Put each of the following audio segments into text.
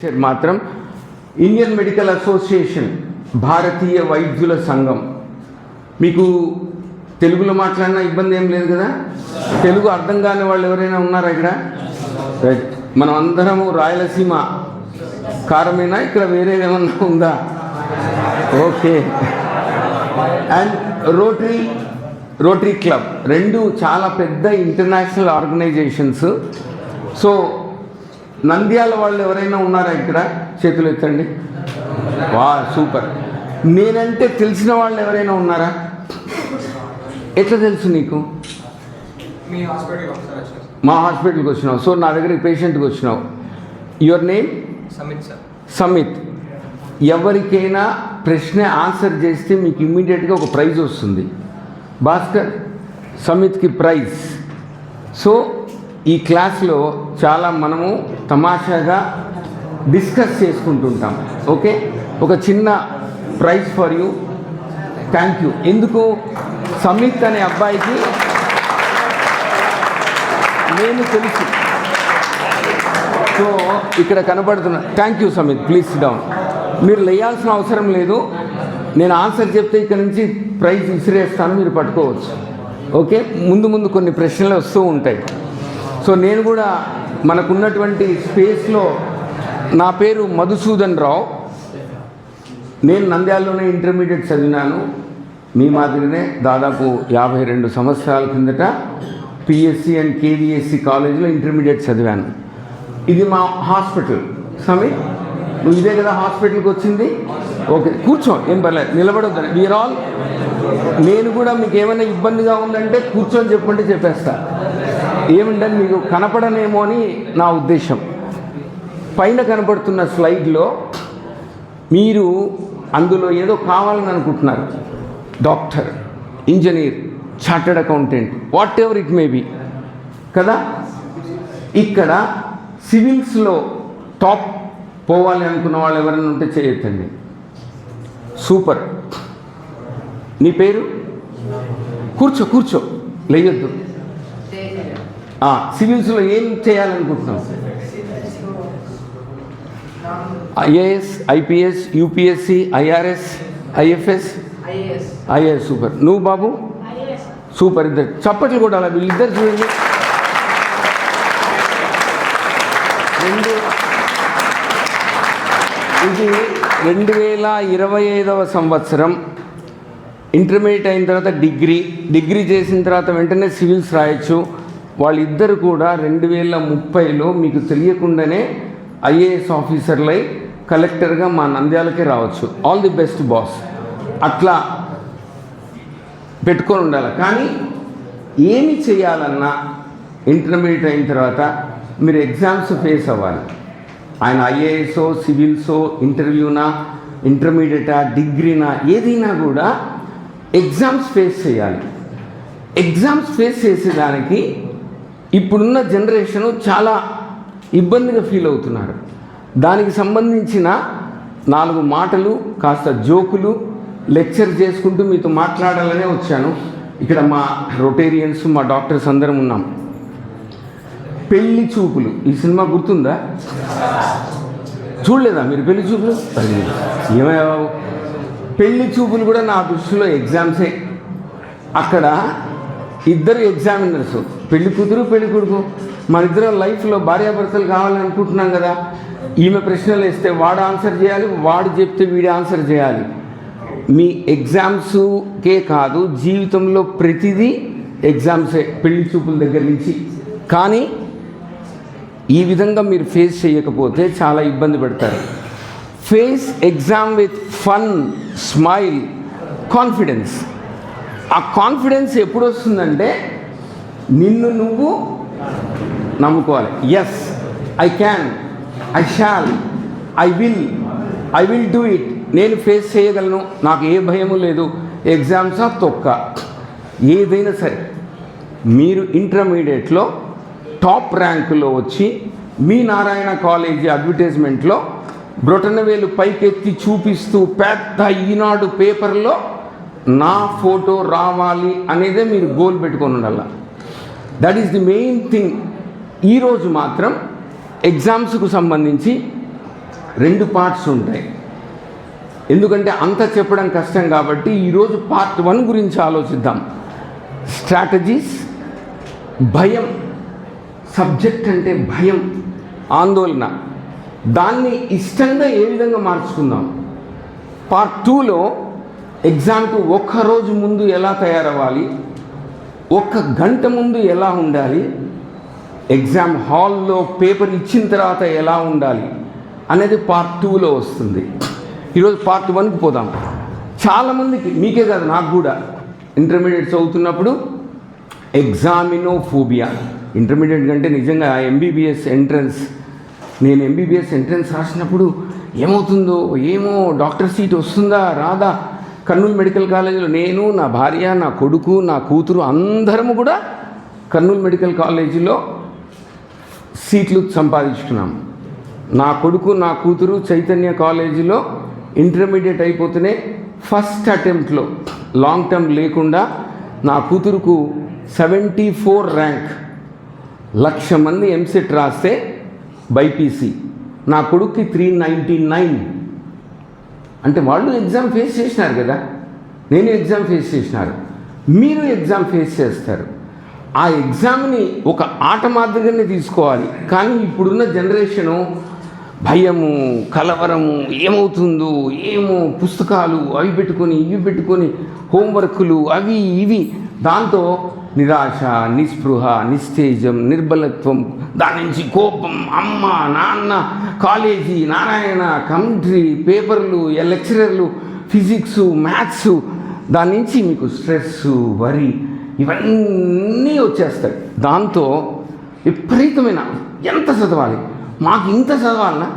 మాత్రం Indian medical association భారతీయ వైద్యుల సంఘం. మీకు తెలుగులో మాట్లాడినా ఇబ్బంది ఏం లేదు కదా? తెలుగు అర్థం కాని వాళ్ళు ఎవరైనా ఉన్నారా ఇక్కడ? రైట్, మనం అందరము రాయలసీమ కారమేనా? ఇక్కడ వేరే ఏమన్నా ఉందా? ఓకే. అండ్ రోటరీ క్లబ్ రెండు చాలా పెద్ద ఇంటర్నేషనల్ ఆర్గనైజేషన్స్. సో నంద్యాల వాళ్ళు ఎవరైనా ఉన్నారా ఇక్కడ? చేతులు ఎత్తండి. వా, సూపర్. నేనంటే తెలిసిన వాళ్ళు ఎవరైనా ఉన్నారా? ఎట్లా తెలుసు నీకు? మా హాస్పిటల్కి వచ్చినావు. సో నా దగ్గర పేషెంట్కి వచ్చినావు. Your name? సమిత్. ఎవరికైనా ప్రశ్న ఆన్సర్ చేస్తే మీకు ఇమ్మీడియట్గా ఒక ప్రైజ్ వస్తుంది. భాస్కర్, సమిత్కి ప్రైజ్. సో ఈ క్లాస్లో చాలా మనము తమాషాగా డిస్కస్ చేసుకుంటుంటాం. ఓకే, ఒక చిన్న prize for you. Thank you. ఎందుకు? సమిత్ అనే అబ్బాయికి నేను తెలుసు. సో ఇక్కడ కనబడుతున్నా. Thank you Samit. Please down. మీరు లేయాల్సిన అవసరం లేదు. నేను ఆన్సర్ చెప్తే ఇక్కడ నుంచి ప్రైజ్ విసిరేస్తాను, మీరు పట్టుకోవచ్చు. ఓకే, ముందు కొన్ని ప్రశ్నలు వస్తూ ఉంటాయి. సో నేను కూడా మనకున్నటువంటి స్పేస్లో, నా పేరు మధుసూదన్ రావు. నేను నంద్యాలలోనే ఇంటర్మీడియట్ చదివినాను. మీ మాదిరినే దాదాపు 52 సంవత్సరాల కిందట పిఎస్సి అండ్ కేవీఎస్సి కాలేజీలో ఇంటర్మీడియట్ చదివాను. ఇది మా హాస్పిటల్. సమీర్, నువ్వు ఇదే కదా హాస్పిటల్కి వచ్చింది? ఓకే, కూర్చో, ఏం పర్లేదు, నిలబడొద్దని. We are all. నేను కూడా మీకు ఏమైనా ఇబ్బందిగా ఉందంటే కూర్చొని చెప్పంటే చెప్పేస్తా. ఏమిటంటే మీకు కనపడనేమో అని నా ఉద్దేశం. పైన కనపడుతున్న స్లైడ్లో మీరు అందులో ఏదో కావాలని అనుకుంటున్నారు. Doctor, engineer, chartered accountant, what ever it may be కదా. ఇక్కడ సివిల్స్లో టాప్ పోవాలి అనుకున్న వాళ్ళు ఎవరైనా ఉంటే చేయొద్దండి. సూపర్. నీ పేరు? కూర్చో, లేయొద్దు. సివిల్స్లో ఏం చేయాలనుకుంటున్నావు? IAS, IPS, UPSC, IRS, IFS, IAS. Super. నువ్వు బాబు? సూపర్. ఇద్దరు చప్పట్లు కూడా అలా వీళ్ళిద్దరు చూడండి. ఇది 2025వ సంవత్సరం. ఇంటర్మీడియట్ అయిన తర్వాత డిగ్రీ చేసిన తర్వాత వెంటనే సివిల్స్ రాయొచ్చు. వాళ్ళిద్దరు కూడా 2030లో మీకు తెలియకుండానే ఐఏఎస్ ఆఫీసర్లై కలెక్టర్గా మా నంద్యాలకే రావచ్చు. All the best boss. అట్లా పెట్టుకొని ఉండాలి. కానీ ఏమి చేయాలన్నా ఇంటర్మీడియట్ అయిన తర్వాత మీరు ఎగ్జామ్స్ ఫేస్ అవ్వాలి. ఆయన ఐఏఎస్ఓ, సివిల్సో, ఇంటర్వ్యూనా, ఇంటర్మీడియటా, డిగ్రీనా, ఏదైనా కూడా ఎగ్జామ్స్ ఫేస్ చేయాలి. ఎగ్జామ్స్ ఫేస్ చేసేదానికి ఇప్పుడున్న జనరేషను చాలా ఇబ్బందిగా ఫీల్ అవుతున్నారు. దానికి సంబంధించిన 4 మాటలు, కాస్త జోకులు, లెక్చర్ చేసుకుంటూ మీతో మాట్లాడాలనే వచ్చాను. ఇక్కడ మా రొటేరియన్స్, మా డాక్టర్స్ అందరం ఉన్నాం. పెళ్లి చూపులు, ఈ సినిమా గుర్తుందా? చూడలేదా మీరు పెళ్లి చూపులు? ఏమయ్యావు? పెళ్లి చూపులు కూడా నా దృష్టిలో ఎగ్జామ్సే. అక్కడ ఇద్దరు ఎగ్జామినర్స్, పెళ్లి కూతురు, పెళ్లి కొడుకు. మన ఇద్దరం లైఫ్లో భార్యాభర్తలు కావాలని అనుకుంటున్నాం కదా. ఈమె ప్రశ్నలు వేస్తే వాడు ఆన్సర్ చేయాలి, వాడు చెప్తే వీడు ఆన్సర్ చేయాలి. మీ ఎగ్జామ్స్కే కాదు, జీవితంలో ప్రతిదీ ఎగ్జామ్సే, పెళ్లి చూపుల దగ్గర నుంచి. కానీ ఈ విధంగా మీరు ఫేస్ చేయకపోతే చాలా ఇబ్బంది పడతారు. Face exam with fun, smile, confidence. ఆ కాన్ఫిడెన్స్ ఎప్పుడు వస్తుందంటే నిన్ను నువ్వు నమ్ముకోవాలి. Yes, I can, I shall, I will do it. నేను ఫేస్ చేయగలను, నాకు ఏ భయము లేదు. ఎగ్జామ్సా తొక్క, ఏదైనా సరే. మీరు ఇంటర్మీడియట్లో టాప్ ర్యాంకులో వచ్చి మీ నారాయణ కాలేజీ అడ్వర్టైజ్మెంట్లో బ్రొటనవేలు పైకెత్తి చూపిస్తూ పెద్ద ఈనాడు పేపర్లో నా ఫోటో రావాలి అనేదే మీరు గోల్ పెట్టుకొని ఉండాలి. That is the main thing. ఈరోజు మాత్రం ఎగ్జామ్స్కు సంబంధించి 2 పార్ట్స్ ఉంటాయి. ఎందుకంటే అంత చెప్పడం కష్టం కాబట్టి ఈరోజు పార్ట్ 1 గురించి ఆలోచిద్దాం. స్ట్రాటజీస్. భయం. సబ్జెక్ట్ అంటే భయం, ఆందోళన. దాన్ని ఇష్టంగా ఏ విధంగా మార్చుకుందాం. పార్ట్ 2లో ఎగ్జామ్కు 1 రోజు ముందు ఎలా తయారవ్వాలి, 1 గంట ముందు ఎలా ఉండాలి, ఎగ్జామ్ హాల్లో పేపర్ ఇచ్చిన తర్వాత ఎలా ఉండాలి అనేది పార్ట్ 2లో వస్తుంది. ఈరోజు పార్ట్ 1కి పోదాం. చాలామందికి, మీకే కాదు నాకు కూడా, ఇంటర్మీడియట్ చదువుతున్నప్పుడు ఎగ్జామినోఫోబియా. ఇంటర్మీడియట్ కంటే నిజంగా ఎంబీబీఎస్ ఎంట్రన్స్, నేను ఎంబీబీఎస్ ఎంట్రన్స్ రాసినప్పుడు ఏమవుతుందో ఏమో, డాక్టర్ సీట్ వస్తుందా రాదా. కర్నూలు మెడికల్ కాలేజీలో నేను, నా భార్య, నా కొడుకు, నా కూతురు అందరము కూడా కర్నూలు మెడికల్ కాలేజీలో సీట్లు సంపాదించుకున్నాం. నా కొడుకు, నా కూతురు చైతన్య కాలేజీలో ఇంటర్మీడియట్ అయిపోతేనే ఫస్ట్ అటెంప్ట్లో, లాంగ్ టర్మ్ లేకుండా, నా కూతురుకు 74 ర్యాంక్. 1,00,000 మంది ఎంసెట్ రాస్తే బైపీసీ, నా కొడుక్కి 399. అంటే వాళ్ళు ఎగ్జామ్ ఫేస్ చేసినారు కదా, నేను ఎగ్జామ్ ఫేస్ చేసినారు, మీరు ఎగ్జామ్ ఫేస్ చేస్తారు. ఆ ఎగ్జామ్ని ఒక ఆట మాదిరిగానే తీసుకోవాలి. కానీ ఇప్పుడున్న జనరేషను భయము, కలవరము, ఏమవుతుందో ఏమో, పుస్తకాలు అవి పెట్టుకొని ఇవి పెట్టుకొని, హోంవర్కులు అవి ఇవి, దాంతో నిరాశ, నిస్పృహ, నిస్తేజం, నిర్బలత్వం, దాని నుంచి కోపం, అమ్మ నాన్న, కాలేజీ, నారాయణ, కమెంట్రీ, పేపర్లు, లెక్చరర్లు, ఫిజిక్స్, మ్యాథ్స్, దాని నుంచి మీకు స్ట్రెస్, వరి, ఇవన్నీ వచ్చేస్తాయి. దాంతో విపరీతమైన ఎంత చదవాలి, మాకు ఇంత చదవాలన్నా,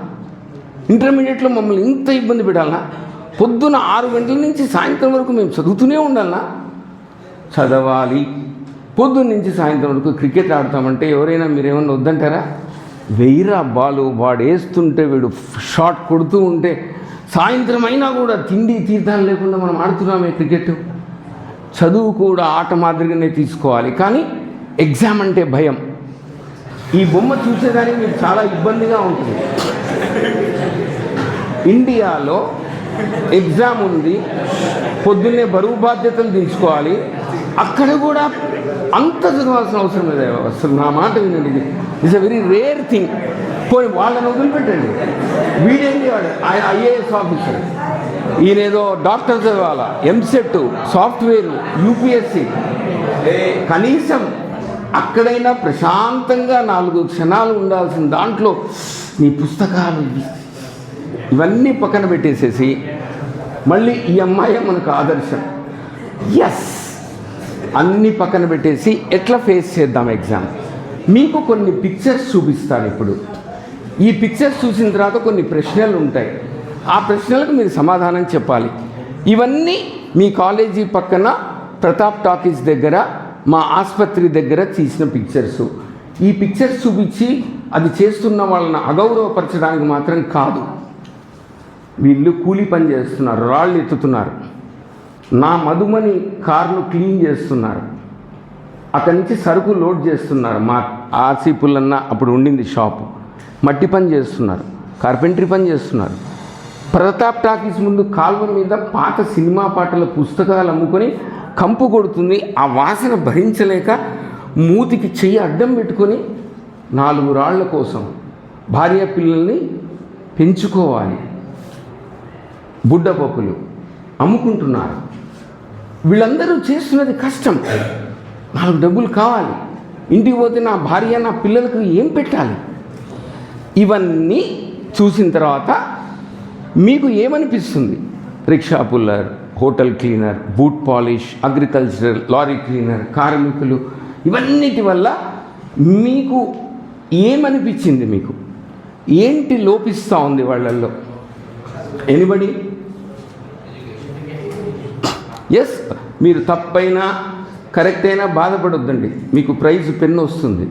ఇంటర్మీడియట్లో మమ్మల్ని ఇంత ఇబ్బంది పెట్టాలన్నా, పొద్దున 6 గంటల నుంచి సాయంత్రం వరకు మేము చదువుతూనే ఉండాలన్నా. చదవాలి. పొద్దున్న నుంచి సాయంత్రం వరకు క్రికెట్ ఆడతామంటే ఎవరైనా మీరేమన్నా వద్దంటారా? వెయ్యిరా బాలు, వాడు వేస్తుంటే వీడు షాట్ కొడుతూ ఉంటే సాయంత్రం అయినా కూడా తిండి తీర్థాలు లేకుండా మనం ఆడుతున్నామే క్రికెట్. చదువు కూడా ఆట మాదిరిగానే తీసుకోవాలి. కానీ ఎగ్జామ్ అంటే భయం. ఈ బొమ్మ చూసేదానికి మీకు చాలా ఇబ్బందిగా ఉంటుంది. ఇండియాలో ఎగ్జామ్ ఉంది, పొద్దున్నే బరువు బాధ్యతలు తీసుకోవాలి, అక్కడ కూడా అంత చదవాల్సిన అవసరం లేదు. అసలు నా మాట వినండి, ఇది it's a very rare thing. పోయి వాళ్ళని వదిలిపెట్టండి. వీడేంటి, వాడు ఐఏఎస్ ఆఫీసర్, ఈయనేదో డాక్టర్ చదవాలా, ఎంసెట్, సాఫ్ట్వేర్, యూపీఎస్సి. కనీసం అక్కడైనా ప్రశాంతంగా 4 క్షణాలు ఉండాల్సిన దాంట్లో నీ పుస్తకాలు ఇవన్నీ పక్కన పెట్టేసేసి మళ్ళీ ఈ అమ్మాయి మనకు ఆదర్శం, ఎస్ అన్నీ పక్కన పెట్టేసి ఎట్లా ఫేస్ చేద్దాం ఎగ్జామ్. మీకు కొన్ని పిక్చర్స్ చూపిస్తాను ఇప్పుడు. ఈ పిక్చర్స్ చూసిన తర్వాత కొన్ని ప్రశ్నలు ఉంటాయి. ఆ ప్రశ్నలకు మీరు సమాధానం చెప్పాలి. ఇవన్నీ మీ కాలేజీ పక్కన ప్రతాప్ టాకీస్ దగ్గర, మా ఆసుపత్రి దగ్గర తీసిన పిక్చర్సు. ఈ పిక్చర్స్ చూపించి అది చేస్తున్న వాళ్ళని అగౌరవపరచడానికి మాత్రం కాదు. వీళ్ళు కూలీ పని చేస్తున్నారు, రాళ్ళు ఎత్తుతున్నారు. నా మధుమని కార్ను క్లీన్ చేస్తున్నారు, అక్కడి నుంచి సరుకు లోడ్ చేస్తున్నారు. మా ఆర్సీ పుల్లన్న అప్పుడు ఉండింది షాపు, మట్టి పని చేస్తున్నారు, కార్పెంటరీ పని చేస్తున్నారు. ప్రతాప్ టాకీస్ ముందు కాలువ మీద పాత సినిమా పాటల పుస్తకాలు అమ్ముకొని కంపు కొడుతుంది. ఆ వాసన భరించలేక మూతికి చెయ్యి అడ్డం పెట్టుకొని 4 రాళ్ల కోసం భార్య పిల్లల్ని పెంచుకోవాలి. బుడ్డపప్పులు అమ్ముకుంటున్నారు. వీళ్ళందరూ చేస్తున్నది కష్టం. 4 డబ్బులు కావాలి. ఇంటికి పోతే నా భార్య, నా పిల్లలకు ఏం పెట్టాలి? ఇవన్నీ చూసిన తర్వాత మీకు ఏమనిపిస్తుంది? Rickshaw puller, hotel cleaner, boot polish, agricultural, lorry cleaner, కార్మికులు, ఇవన్నిటి వల్ల మీకు ఏమనిపించింది? మీకు ఏంటి లోపిస్తూ ఉంది వాళ్ళల్లో? ఎనిబడి? ఎస్, మీరు తప్పైనా కరెక్ట్ అయినా బాధపడొద్దండి, మీకు ప్రైజ్ పెన్ను వస్తుంది.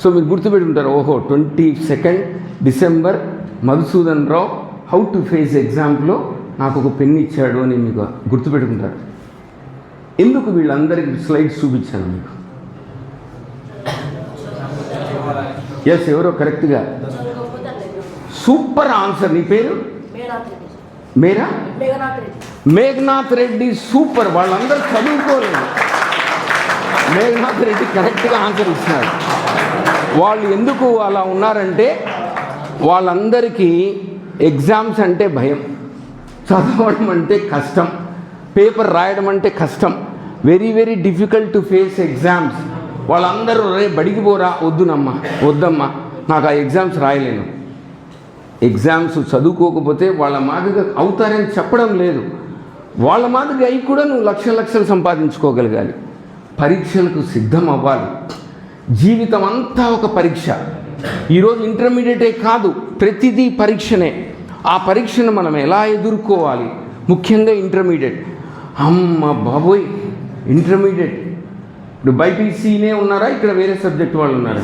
సో మీరు గుర్తుపెట్టుకుంటారు, ఓహో 22 December Madhusudan Rao how to face ఎగ్జామ్లో నాకు ఒక పెన్ను ఇచ్చాడు అని మీకు గుర్తుపెట్టుకుంటారు. ఎందుకు వీళ్ళందరికీ స్లైడ్స్ చూపించాను మీకు? ఎస్, ఎవరో కరెక్ట్గా సూపర్ ఆన్సర్. నీ పేరు? మేరా? మేఘనాథ్ రెడ్డి. సూపర్. వాళ్ళందరూ చదువుకోలేదు. మేఘనాథ్ రెడ్డి కరెక్ట్గా ఆన్సర్ ఇచ్చినారు. వాళ్ళు ఎందుకు అలా ఉన్నారంటే వాళ్ళందరికీ ఎగ్జామ్స్ అంటే భయం, చదవడం అంటే కష్టం, పేపర్ రాయడం అంటే కష్టం, very very difficult to face exams. వాళ్ళందరూ రే బడికి పోరా, వద్దమ్మా నాకు ఆ ఎగ్జామ్స్ రాయలేను. ఎగ్జామ్స్ చదువుకోకపోతే వాళ్ళ మాదిరిగా అవుతారని చెప్పడం లేదు. వాళ్ళ మాదిరిగా అయి కూడా నువ్వు లక్షలు సంపాదించుకోగలగాలి. పరీక్షలకు సిద్ధం అవ్వాలి. జీవితం అంతా ఒక పరీక్ష. ఈరోజు ఇంటర్మీడియటే కాదు, ప్రతిదీ పరీక్షనే. ఆ పరీక్షను మనం ఎలా ఎదుర్కోవాలి, ముఖ్యంగా ఇంటర్మీడియట్. అమ్మ బాబోయ్, ఇంటర్మీడియట్ ఇప్పుడు బైపీసీనే ఉన్నారా, ఇక్కడ వేరే సబ్జెక్ట్ వాళ్ళు ఉన్నారా?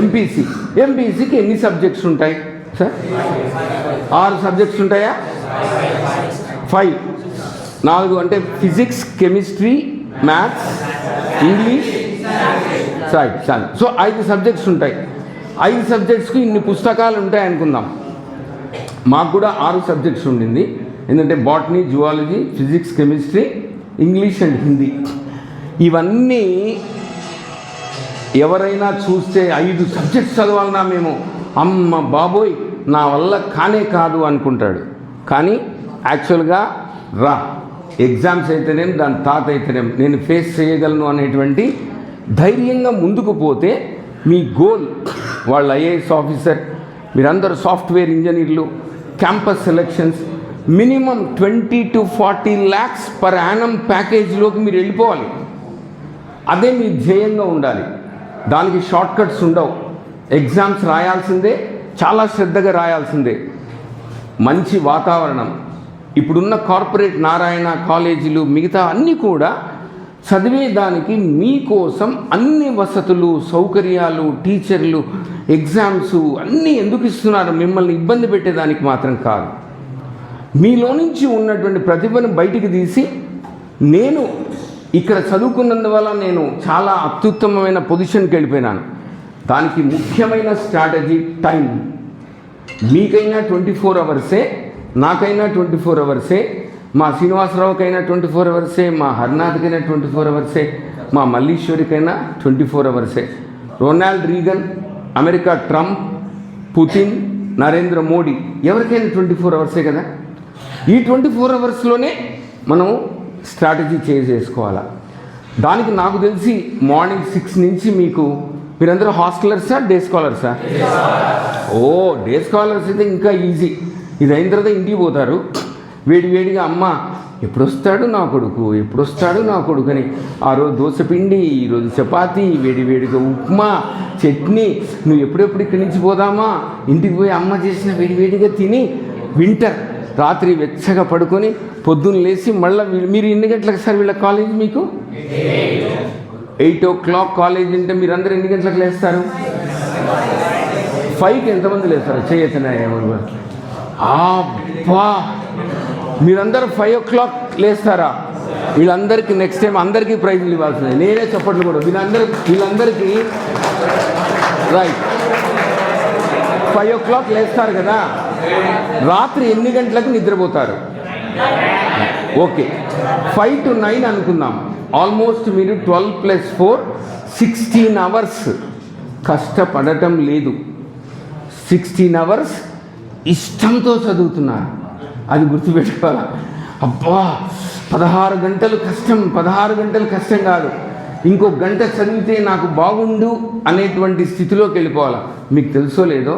ఎంపీసీకి ఎన్ని సబ్జెక్ట్స్ ఉంటాయి సార్? 6 సబ్జెక్ట్స్ ఉంటాయా? 5. 4 అంటే physics, chemistry, maths, English, science. So 5 subjects ఉంటాయి. 5 సబ్జెక్ట్స్కి ఇన్ని పుస్తకాలు ఉంటాయి అనుకుందాం. మాకు కూడా 6 సబ్జెక్ట్స్ ఉండింది. ఎందుకంటే botany, zoology, physics, chemistry, English and Hindi. ఇవన్నీ ఎవరైనా చూస్తే 5 సబ్జెక్ట్స్ చదవాలన్నా మేము అమ్మ బాబోయ్ నా వల్ల కాదు అనుకుంటాడు. కానీ యాక్చువల్గా ఎగ్జామ్స్ అయితేనేం దాని తాత అయితేనేం నేను ఫేస్ చేయగలను అనేటువంటి ధైర్యంగా ముందుకు పోతే మీ గోల్, వాళ్ళు ఐఏఎస్ ఆఫీసర్, మీరందరూ సాఫ్ట్వేర్ ఇంజనీర్లు, campus selections, minimum 20 to 40 lakhs per annum ప్యాకేజీలోకి మీరు వెళ్ళిపోవాలి. అదే మీ ధ్యేయంగా ఉండాలి. దానికి షార్ట్ కట్స్ ఉండవు. ఎగ్జామ్స్ రాయాల్సిందే, చాలా శ్రద్ధగా రాయాల్సిందే. మంచి వాతావరణం, ఇప్పుడున్న కార్పొరేట్ నారాయణ కాలేజీలు మిగతా అన్నీ కూడా చదివేదానికి మీకోసం అన్ని వసతులు, సౌకర్యాలు, టీచర్లు, ఎగ్జామ్స్ అన్నీ ఎందుకు ఇస్తున్నారు? మిమ్మల్ని ఇబ్బంది పెట్టేదానికి మాత్రం కాదు. మీలో నుంచి ఉన్నటువంటి ప్రతిభను బయటికి తీసి, నేను ఇక్కడ చదువుకున్నందువల్ల నేను చాలా అత్యుత్తమమైన పొజిషన్కి వెళ్ళిపోయినాను. దానికి ముఖ్యమైన స్ట్రాటజీ టైం. మీకైనా 24 అవర్సే, నాకైనా 24 అవర్సే, మా శ్రీనివాసరావుకైనా 24 అవర్సే, మా హర్నాథ్కైనా 24 అవర్సే, మా మల్లీశ్వరికైనా 24 అవర్సే. Ronald Reagan, America Trump, Putin, Narendra Modi ఎవరికైనా 24 అవర్సే కదా. ఈ 24 అవర్స్లోనే మనం స్ట్రాటజీ చేసుకోవాలా. దానికి నాకు తెలిసి మార్నింగ్ 6 నుంచి మీరందరూ హాస్టలర్సా, డే స్కాలర్సా? డే స్కాలర్స్ అయితే ఇంకా ఈజీ. ఇది అయిన తర్వాత ఇంటికి పోతారు, వేడిగా అమ్మ ఎప్పుడు వస్తాడు నా కొడుకు అని ఆ రోజు దోశ పిండి, ఈరోజు చపాతీ, వేడిగా ఉప్మా, చట్నీ, నువ్వు ఎప్పుడెప్పుడు ఇక్కడి నుంచి పోదామా, ఇంటికి పోయి అమ్మ చేసిన వేడిగా తిని, వింటర్ రాత్రి వెచ్చగా పడుకొని పొద్దున్న లేచి మళ్ళీ మీరు ఎన్ని గంటలకు సార్ వీళ్ళ కాలేజ్? మీకు 8 o'clock కాలేజ్ అంటే మీరందరూ ఎన్ని గంటలకు లేస్తారు? 5కి ఎంతమంది లేస్తారు? చేయొచ్చునా ఎవరు? అబ్బా, మీరందరూ 5 o'clock లేస్తారా? వీళ్ళందరికీ నెక్స్ట్ టైం అందరికీ ప్రైజ్లు ఇవ్వాల్సిందే. నేనే చప్పట్లు కూడా వీళ్ళందరికీ రైట్. 5 o'clock లేస్తారు కదా, రాత్రి ఎన్ని గంటలకు నిద్రపోతారు? ఓకే, 5 to 9 అనుకుందాం. ఆల్మోస్ట్ మీరు 12 + 4 16 అవర్స్ కష్టపడటం లేదు. 16 అవర్స్ ఇష్టంతో చదువుతున్నారు. అది గుర్తుపెట్టుకోవాలి. అబ్బా 16 గంటలు కష్టం, 16 గంటలు కష్టం కాదు, ఇంకో గంట చదివితే నాకు బాగుండు అనేటువంటి స్థితిలోకి వెళ్ళిపోవాలి. మీకు తెలుసో లేదో,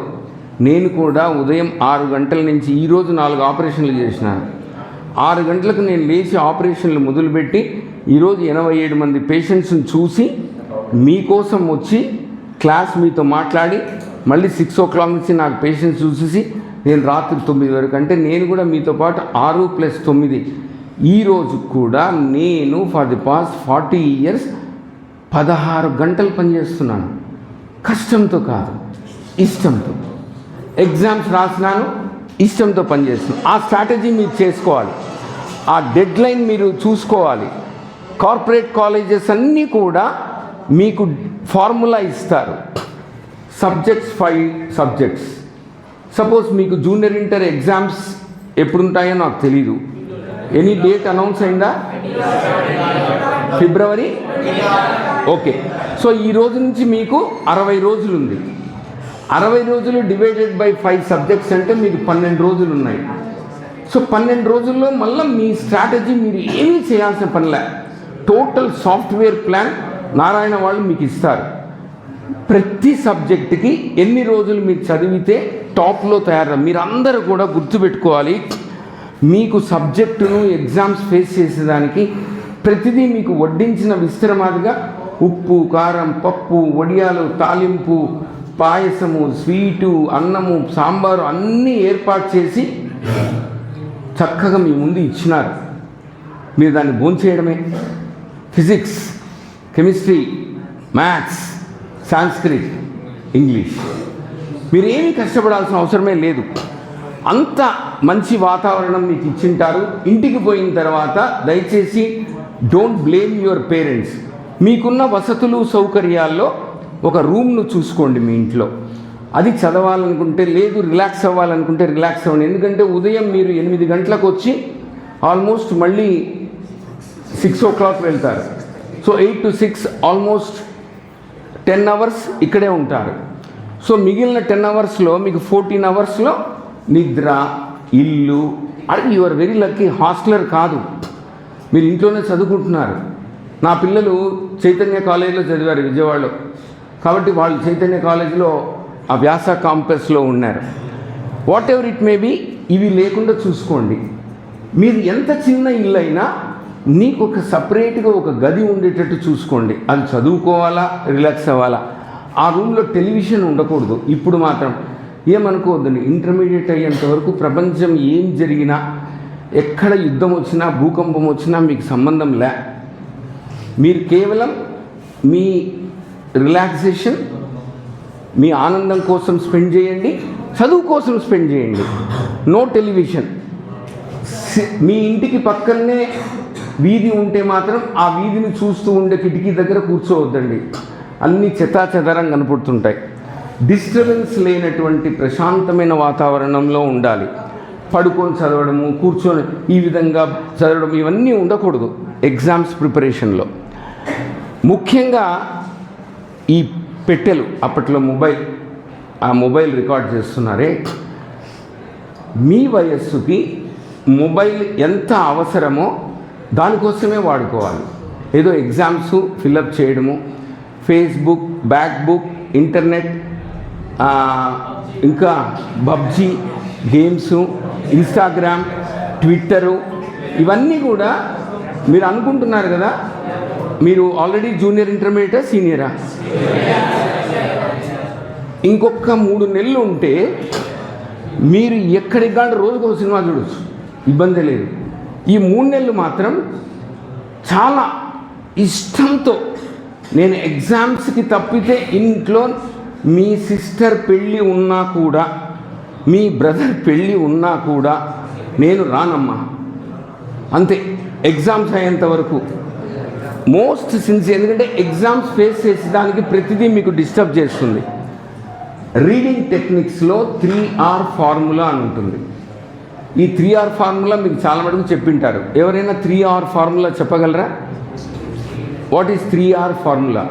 నేను కూడా ఉదయం 6 గంటల నుంచి ఈరోజు 4 ఆపరేషన్లు చేసినాను. 6 గంటలకు నేను లేచి ఆపరేషన్లు మొదలుపెట్టి ఈరోజు 87 మంది పేషెంట్స్ని చూసి మీకోసం వచ్చి క్లాస్ మీతో మాట్లాడి మళ్ళీ 6 o'clock నుంచి నాకు పేషెంట్స్ చూసేసి నేను రాత్రి 9 వరకు, అంటే నేను కూడా మీతో పాటు 6 + 9 ఈరోజు కూడా నేను ఫర్ ది పాస్ట్ 40 years 16 గంటలు పనిచేస్తున్నాను. కష్టంతో కాదు, ఇష్టంతో. ఎగ్జామ్స్ రాసినాను, ఇష్టంతో పనిచేస్తున్నాను. ఆ స్ట్రాటజీ మీరు చేసుకోవాలి. ఆ డెడ్ లైన్ మీరు చూసుకోవాలి. కార్పొరేట్ కాలేజెస్ అన్నీ కూడా మీకు ఫార్ములా ఇస్తారు. సబ్జెక్ట్స్ 5 సబ్జెక్ట్స్, సపోజ్ మీకు జూనియర్ ఇంటర్ ఎగ్జామ్స్ ఎప్పుడుంటాయో నాకు తెలీదు. ఎనీ డేట్ అనౌన్స్ అయిందా? ఫిబ్రవరి. ఓకే. సో ఈ రోజు నుంచి మీకు 60 రోజులు ఉంది. 60 రోజులు డివైడెడ్ బై 5 సబ్జెక్ట్స్ అంటే మీకు 12 రోజులు ఉన్నాయి. సో 12 రోజుల్లో మళ్ళీ మీ స్ట్రాటజీ మీరు ఏమీ చేయాల్సిన పనిలే. టోటల్ సాఫ్ట్వేర్ ప్లాన్ నారాయణ వాళ్ళు మీకు ఇస్తారు. ప్రతి సబ్జెక్టుకి ఎన్ని రోజులు మీరు చదివితే టాప్లో తయారు. మీరు అందరూ కూడా గుర్తుపెట్టుకోవాలి, మీకు సబ్జెక్టును ఎగ్జామ్స్ ఫేస్ చేసేదానికి ప్రతిదీ మీకు వడ్డించిన విస్తరమాదిగా ఉప్పు, కారం, పప్పు, వడియాలు, తాలింపు, పాయసము, స్వీటు, అన్నము, సాంబారు అన్నీ ఏర్పాటు చేసి చక్కగా మీ ముందు ఇచ్చినారు. మీరు దాన్ని భోంచేయడమే. Physics, chemistry, maths, Sanskrit, English, మీరు ఏమీ కష్టపడాల్సిన అవసరమే లేదు. అంత మంచి వాతావరణం మీకు ఇచ్చింటారు. ఇంటికి పోయిన తర్వాత దయచేసి డోంట్ బ్లేమ్ యువర్ పేరెంట్స్. మీకున్న వసతులు సౌకర్యాల్లో ఒక రూమ్ను చూసుకోండి మీ ఇంట్లో. అది చదవాలనుకుంటే లేదు, రిలాక్స్ అవ్వాలనుకుంటే రిలాక్స్ అవ్వండి. ఎందుకంటే ఉదయం మీరు 8 గంటలకు వచ్చి ఆల్మోస్ట్ మళ్ళీ 6 o'clock వెళ్తారు. సో 8 to 6 ఆల్మోస్ట్ 10 hours ఇక్కడే ఉంటారు. సో మిగిలిన 10 hours మీకు 14 hours నిద్ర, ఇల్లు. అది యువర్ వెరీ లక్కీ. హాస్టలర్ కాదు, మీరు ఇంట్లోనే చదువుకుంటున్నారు. నా పిల్లలు చైతన్య కాలేజీలో చదివారు విజయవాడలో, కాబట్టి వాళ్ళు చైతన్య కాలేజీలో ఆ వ్యాస కాంపస్లో ఉన్నారు. Whatever it may be, ఇవి లేకుండా చూసుకోండి. మీరు ఎంత చిన్న ఇల్లు అయినా నీకు ఒక సపరేట్గా ఒక గది ఉండేటట్టు చూసుకోండి. అది చదువుకోవాలా, రిలాక్స్ అవ్వాలా. ఆ రూమ్లో టెలివిజన్ ఉండకూడదు. ఇప్పుడు మాత్రం ఏమనుకోవద్దండి, ఇంటర్మీడియట్ అయ్యేంత వరకు ప్రపంచం ఏం జరిగినా, ఎక్కడ యుద్ధం వచ్చినా, భూకంపం వచ్చినా మీకు సంబంధం లే. మీరు కేవలం మీ రిలాక్సేషన్, మీ ఆనందం కోసం స్పెండ్ చేయండి, చదువు కోసం స్పెండ్ చేయండి. No television. మీ ఇంటికి పక్కనే వీధి ఉంటే మాత్రం ఆ వీధిని చూస్తూ ఉండే కిటికీ దగ్గర కూర్చోవద్దండి. అన్నీ చెత్తాచెదరం కనపడుతుంటాయి. డిస్టర్బెన్స్ లేనటువంటి ప్రశాంతమైన వాతావరణంలో ఉండాలి. పడుకొని చదవడము, కూర్చొని ఈ విధంగా చదవడం ఇవన్నీ ఉండకూడదు ఎగ్జామ్స్ ప్రిపరేషన్లో. ముఖ్యంగా ఈ పెట్టెలు, అప్పట్లో మొబైల్ రికార్డ్ చేస్తున్నారే, మీ వయస్సుకి మొబైల్ ఎంత అవసరమో దానికోసమే వాడుకోవాలి. ఏదో ఎగ్జామ్స్ ఫిల్అప్ చేయడము, ఫేస్బుక్, బ్యాక్బుక్, ఇంటర్నెట్, ఇంకా పబ్జీ గేమ్స్, ఇన్స్టాగ్రామ్, ట్విట్టరు, ఇవన్నీ కూడా మీరు అనుకుంటున్నారు కదా మీరు ఆల్రెడీ జూనియర్ ఇంటర్మీడియటా, సీనియరా? ఇంకొక 3 నెలలు ఉంటే మీరు ఎక్కడికి కానీ రోజుకు ఒక సినిమా చూడవచ్చు, ఇబ్బంది లేదు. ఈ 3 నెలలు మాత్రం చాలా ఇష్టంతో, నేను ఎగ్జామ్స్కి తప్పితే ఇంట్లో మీ సిస్టర్ పెళ్ళి ఉన్నా కూడా, మీ బ్రదర్ పెళ్ళి ఉన్నా కూడా నేను రానమ్మా, అంతే. ఎగ్జామ్స్ అయ్యేంత వరకు మోస్ట్ సిన్సియర్. ఎందుకంటే ఎగ్జామ్స్ ఫేస్ చేసేదానికి ప్రతిదీ మీకు డిస్టర్బ్ చేస్తుంది. రీడింగ్ టెక్నిక్స్లో 3R ఫార్ములా అని ఉంటుంది. ఈ 3R ఫార్ములా మీకు చాలా మటుకు చెప్పింటారు. ఎవరైనా 3R ఫార్ములా చెప్పగలరా? What is 3R formula?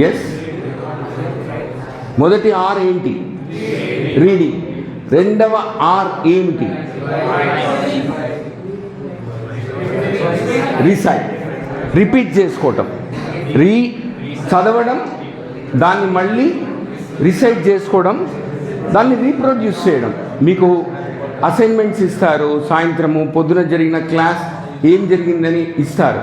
Yes, మొదటి R ఏంటి? రీడింగ్. రెండవ R ఏమిటి? రీసైట్, రిపీట్ చేసుకోవటం. చదవడం, దాన్ని మళ్ళీ రిసైట్ చేసుకోవడం, దాన్ని రీప్రొడ్యూస్ చేయడం. మీకు అసైన్మెంట్స్ ఇస్తారు, సాయంత్రము పొద్దున జరిగిన క్లాస్ ఏం జరిగిందని ఇస్తారు.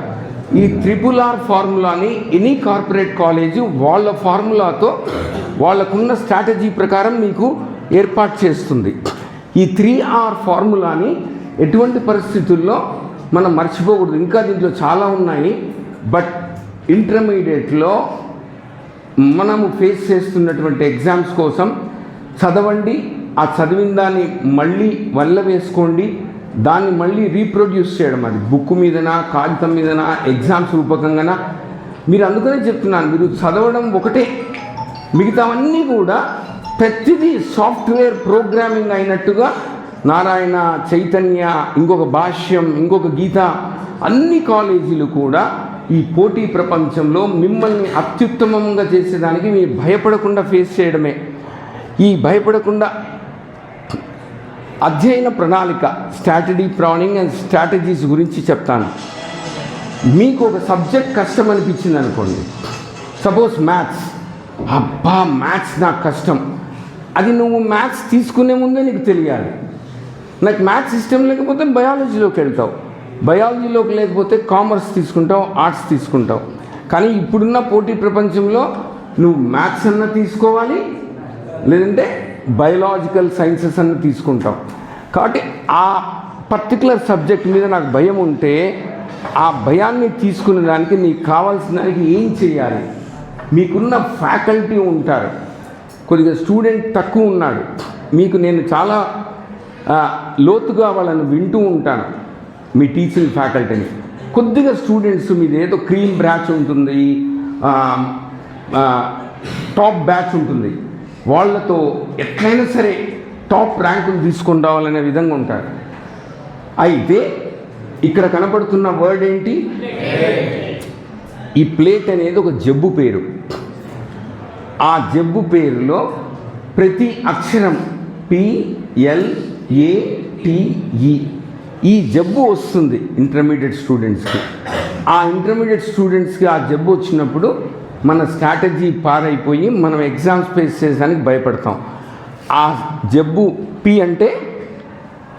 ఈ RRR ఫార్ములాని ఎనీ కార్పొరేట్ కాలేజు వాళ్ళ ఫార్ములాతో వాళ్ళకున్న స్ట్రాటజీ ప్రకారం మీకు ఏర్పాటు చేస్తుంది. ఈ 3R ఫార్ములాని ఎటువంటి పరిస్థితుల్లో మనం మర్చిపోకూడదు. ఇంకా దీంట్లో చాలా ఉన్నాయి. బట్ ఇంటర్మీడియట్లో మనము ఫేస్ చేస్తున్నటువంటి ఎగ్జామ్స్ కోసం చదవండి. ఆ చదివిన దాన్ని మళ్ళీ వల్ల వేసుకోండి. దాన్ని మళ్ళీ రీప్రొడ్యూస్ చేయడం, అది బుక్ మీదనా, కాగితం మీదనా, ఎగ్జామ్స్ రూపకంగానా. మీరు అందుకనే చెప్తున్నాను, మీరు చదవడం ఒకటే, మిగతావన్నీ కూడా ప్రతిదీ సాఫ్ట్వేర్ ప్రోగ్రామింగ్ అయినట్టుగా నారాయణ, చైతన్య, ఇంకొక భాష్యం, ఇంకొక గీత, అన్ని కాలేజీలు కూడా ఈ పోటీ ప్రపంచంలో మిమ్మల్ని అత్యుత్తమంగా చేసేదానికి మీరు భయపడకుండా ఫేస్ చేయడమే. ఈ భయపడకుండా అధ్యయన ప్రణాళిక, స్ట్రాటజీ ప్లానింగ్ అండ్ స్ట్రాటజీస్ గురించి చెప్తాను. మీకు ఒక సబ్జెక్ట్ కష్టం అనిపించింది అనుకోండి, సపోజ్ మ్యాథ్స్. అబ్బా మ్యాథ్స్ నాకు కష్టం, అది నువ్వు మ్యాథ్స్ తీసుకునే ముందే నీకు తెలియాలి. నాకు మ్యాథ్స్ ఇష్టం లేకపోతే బయాలజీలోకి వెళ్తావు, బయాలజీలోకి లేకపోతే కామర్స్ తీసుకుంటావు, ఆర్ట్స్ తీసుకుంటావు. కానీ ఇప్పుడున్న పోటీ ప్రపంచంలో నువ్వు మ్యాథ్స్ అన్న తీసుకోవాలి, లేదంటే బయలాజికల్ సైన్సెస్ అన్న తీసుకుంటావు. కాబట్టి ఆ పర్టికులర్ సబ్జెక్ట్ మీద నాకు భయం ఉంటే ఆ భయాన్ని తీసుకునే దానికి నీకు కావాల్సిన దానికి ఏం చేయాలి? మీకున్న ఫ్యాకల్టీ ఉంటారు, కొద్దిగా స్టూడెంట్ తక్కువ ఉన్నాడు, మీకు నేను చాలా లోతుగా వాళ్ళని వింటూ ఉంటాను, మీ టీచింగ్ ఫ్యాకల్టీని. కొద్దిగా స్టూడెంట్స్ మీద ఏదో క్రీమ్ బ్యాచ్ ఉంటుంది, టాప్ బ్యాచ్ ఉంటుంది, వాళ్ళతో ఎట్లయినా సరే టాప్ ర్యాంకులు తీసుకొని రావాలనే విధంగా ఉంటారు. అయితే ఇక్కడ కనపడుతున్న వర్డ్ ఏంటి? ఈ ప్లేట్ అనేది ఒక జబ్బు పేరు. ఆ జబ్బు పేరులో ప్రతి అక్షరం PLATE, ఈ జబ్బు వస్తుంది ఇంటర్మీడియట్ స్టూడెంట్స్కి. ఆ ఇంటర్మీడియట్ స్టూడెంట్స్కి ఆ జబ్బు వచ్చినప్పుడు మన స్ట్రాటజీ పారైపోయి మనం ఎగ్జామ్స్ ఫేస్ చేసేదానికి భయపడతాం. ఆ జబ్బు P అంటే